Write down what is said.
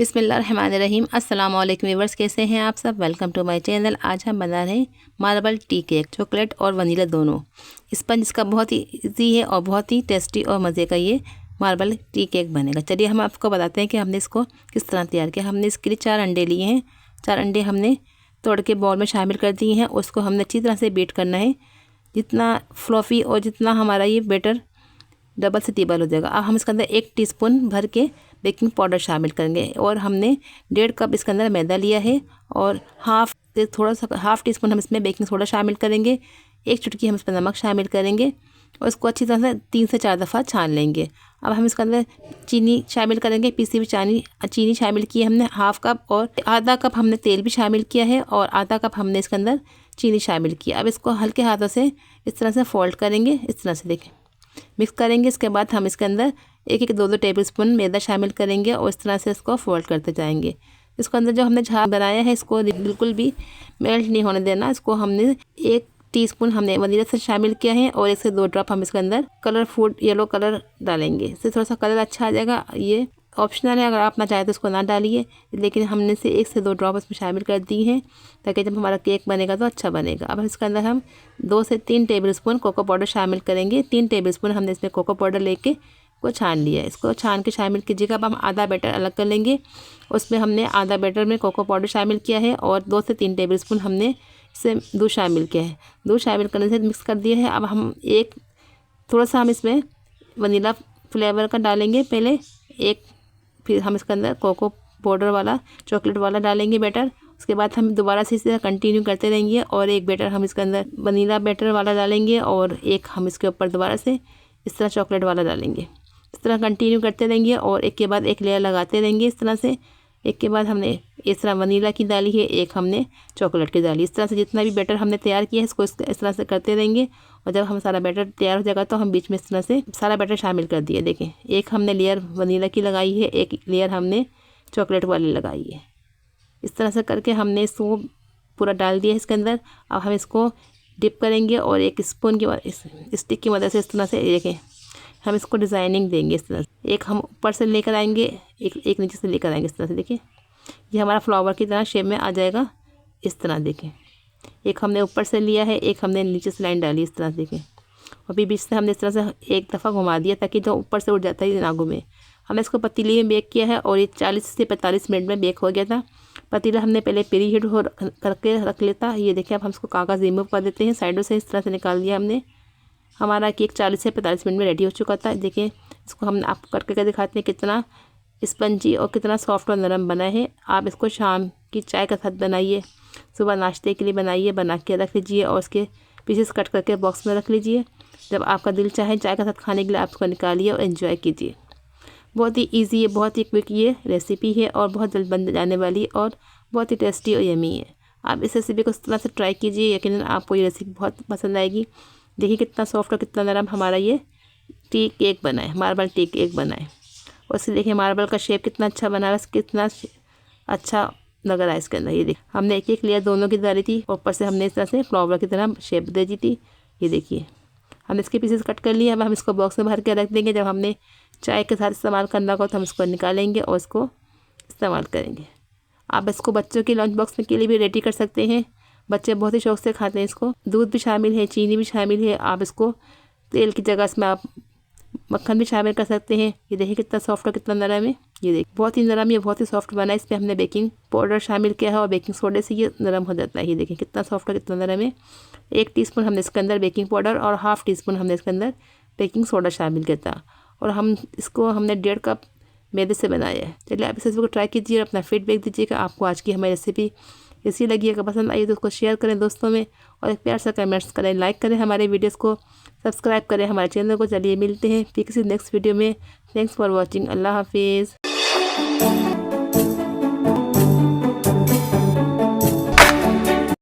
बिस्मिल्लाहिर्रहमानिर्रहीम। अस्सलाम वालेकुम व्यूअर्स, कैसे हैं आप सब। Welcome to my channel. आज हम बना रहे हैं मार्बल टी केक, चॉकलेट और वनीला दोनों। स्पंज इसका बहुत ही इजी है और बहुत ही टेस्टी और मज़े का ये मार्बल टी केक बनेगा। चलिए हम आपको बताते हैं कि हमने इसको किस तरह तैयार किया। हमने इसके लिए 4 अंडे लिए हैं। 4 अंडे हमने तोड़ के बाउल में शामिल कर दिए हैं। उसको हमने अच्छी तरह से बीट करना है, जितना फ्लॉफी और जितना हमारा ये बैटर डबल से ट्रिपल हो जाएगा। अब हम इसके अंदर 1 टीस्पून भर के बेकिंग पाउडर शामिल करेंगे और हमने 1.5 कप इसके अंदर मैदा लिया है और हाफ टी स्पून हम इसमें बेकिंग सोडा शामिल करेंगे। 1 चुटकी हम इसमें नमक शामिल करेंगे और इसको अच्छी तरह से 3 से 4 दफ़ा छान लेंगे। अब हम इसके अंदर चीनी शामिल करेंगे। पीसी हुई चीनी शामिल की है हमने हाफ कप, और आधा कप हमने तेल भी शामिल किया है और आधा कप हमने इसके अंदर चीनी शामिल किया। अब इसको हल्के हाथों से इस तरह से फोल्ड करेंगे, इस तरह से देखें, मिक्स करेंगे। इसके बाद हम इसके अंदर 1-1, 2-2 टेबलस्पून मैदा शामिल करेंगे और इस तरह से इसको फोल्ड करते जाएंगे। इसको अंदर जो हमने झाग बनाया है इसको बिल्कुल भी मेल्ट नहीं होने देना। इसको हमने 1 टीस्पून हमने वनीला से शामिल किया है और 1 से 2 ड्रॉप हम इसके अंदर कलर फूड येलो कलर डालेंगे। इससे थोड़ा सा कलर अच्छा आ जाएगा। ये ऑप्शनल है, अगर आप ना चाहें तो इसको ना डालिए, लेकिन हमने से 1 से 2 ड्रॉप इसमें शामिल कर दी हैं ताकि जब हमारा केक बनेगा तो अच्छा बनेगा। अब इसके अंदर हम 2 से 3 टेबलस्पून कोको पाउडर शामिल करेंगे। 3 टेबलस्पून हमने इसमें कोको पाउडर लेके को छान लिया है। इसको छान के शामिल कीजिएगा। अब हम आधा बैटर अलग कर लेंगे। उसमें हमने आधा बैटर में कोको पाउडर शामिल किया है और 2 से 3 टेबलस्पून हमने इससे दूध शामिल किया है। दूध शामिल करने से मिक्स कर दिया है। अब हम थोड़ा सा हम इसमें वनीला फ्लेवर का डालेंगे पहले, फिर हम इसके अंदर कोको पाउडर वाला चॉकलेट वाला डालेंगे बैटर। उसके बाद हम दोबारा से इसे कंटिन्यू करते रहेंगे और एक बैटर हम इसके अंदर वनीला बैटर वाला डालेंगे और एक हम इसके ऊपर दोबारा से इस तरह चॉकलेट वाला डालेंगे। इस तरह कंटिन्यू करते रहेंगे और एक के बाद एक लेयर लगाते रहेंगे। इस तरह से एक के बाद हमने इस तरह वनीला की डाली है, एक हमने चॉकलेट की डाली। इस तरह से जितना भी बैटर हमने तैयार किया है इसको इस तरह से करते रहेंगे और जब हम सारा बैटर तैयार हो जाएगा तो हम बीच में इस तरह से सारा बैटर शामिल कर दिए। देखें, एक हमने लेयर वनीला की लगाई है, एक लेयर हमने चॉकलेट वाली लगाई है। इस तरह से करके हमने इसको पूरा डाल दिया है इसके अंदर। अब हम इसको डिप करेंगे और एक स्पून की स्टिक की मदद से इस तरह से देखें हम इसको डिज़ाइनिंग देंगे। इस तरह से एक हम ऊपर से लेकर आएंगे, एक नीचे से लेकर आएंगे। इस तरह से देखिए ये हमारा फ्लावर की तरह शेप में आ जाएगा। इस तरह देखें, एक हमने ऊपर से लिया है, एक हमने नीचे से लाइन डाली। इस तरह देखें और फिर बीच से हमने इस तरह से एक दफ़ा घुमा दिया ताकि जो ऊपर से उठ जाता है ना घूमे। हमने इसको पतीली में बेक किया है और ये 40 से 45 मिनट में बेक हो गया था। पतीला हमने पहले प्री हीट करके रख लेता। ये देखिए अब हम इसको कागज़ रिमूव कर देते हैं, साइडों से इस तरह से निकाल दिया हमने। हमारा केक 40 से 45 मिनट में रेडी हो चुका था। देखिए इसको हम आपको करके दिखाते हैं कितना स्पंजी और कितना सॉफ्ट और नरम बना है। आप इसको शाम की चाय के साथ बनाइए, सुबह नाश्ते के लिए बनाइए, बना के रख लीजिए और उसके पीसेस कट करके बॉक्स में रख लीजिए। जब आपका दिल चाहे चाय के साथ खाने के लिए आप उसको निकालिए और एंजॉय कीजिए। बहुत ही ईजी है, बहुत ही क्विक ये रेसिपी है और बहुत जल्द बन जाने वाली और बहुत ही टेस्टी और यमी है। आप इस रेसिपी को इस तरह से ट्राई कीजिए, यकीनन आपको ये रेसिपी बहुत पसंद आएगी। देखिए कितना सॉफ्ट और कितना नरम हमारा ये टी केक बना है, मार्बल टी केक बना है। और इससे देखिए मार्बल का शेप कितना अच्छा बना है, कितना अच्छा लग रहा है इसके अंदर। ये देखिए हमने एक लेयर दोनों की डाली थी और ऊपर से हमने इस तरह से फ्लावर की तरह शेप दे दी थी। ये देखिए हमने इसके पीसेस कट कर लिए। अब हम इसको बॉक्स में भर के रख देंगे। जब हमने चाय के साथ इस्तेमाल करना हो तो हम इसको निकालेंगे और इसको इस्तेमाल करेंगे। आप इसको बच्चों के लंच बॉक्स के लिए भी रेडी कर सकते हैं। बच्चे बहुत ही शौक से खाते हैं इसको। दूध भी शामिल है, चीनी भी शामिल है। आप इसको तेल की जगह इसमें आप मक्खन भी शामिल कर सकते हैं। ये देखिए कितना सॉफ्ट और कितना नरम है। ये देखिए बहुत ही नरम, ये बहुत ही सॉफ्ट बना है। इस पर हमने बेकिंग पाउडर शामिल किया है और बेकिंग सोडे से ये नरम हो जाता है। ये देखिए कितना सॉफ्ट और कितना नरम है। 1 टीस्पून हमने इसके अंदर बेकिंग पाउडर और हाफ टीस्पून हमने इसके अंदर बेकिंग सोडा शामिल किया था और हमने 1.5 कप मैदे से बनाया है। चलिए आप इस रेसिपी को ट्राई कीजिए और अपना फीडबैक दीजिएगा। आपको आज की हमारी रेसिपी ऐसी लगी, अगर पसंद आई तो उसको शेयर करें दोस्तों में और एक प्यार सा कमेंट्स करें, लाइक करें, हमारे वीडियोस को सब्सक्राइब करें हमारे चैनल को। चलिए मिलते हैं फिर किसी नेक्स्ट वीडियो में। Thanks for watching. अल्लाह हाफिज़।